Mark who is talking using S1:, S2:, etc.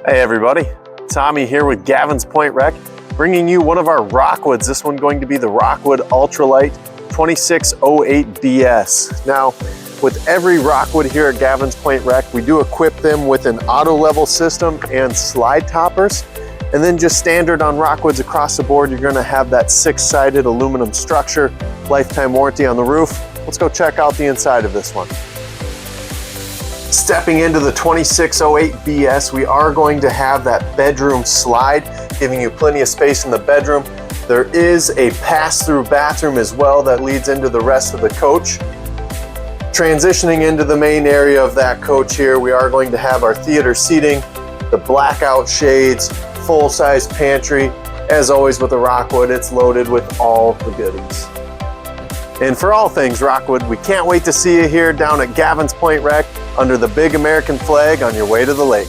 S1: Hey everybody, Tommy here with Gavins Point Rec, bringing you one of our Rockwoods. This one going to be the Rockwood Lite 2608BS. Now, with every Rockwood here at Gavins Point Rec, we do equip them with an auto level system and slide toppers. And then just standard on Rockwoods across the board, you're gonna have that 6-sided aluminum structure, lifetime warranty on the roof. Let's go check out the inside of this one. Stepping into the 2608BS, we are going to have that bedroom slide, giving you plenty of space in the bedroom. There is a pass-through bathroom as well that leads into the rest of the coach. Transitioning into the main area of that coach here, we are going to have our theater seating, the blackout shades, full-size pantry. As always with the Rockwood, it's loaded with all the goodies. And for all things Rockwood, we can't wait to see you here down at Gavins Point Rec under the big American flag on your way to the lake.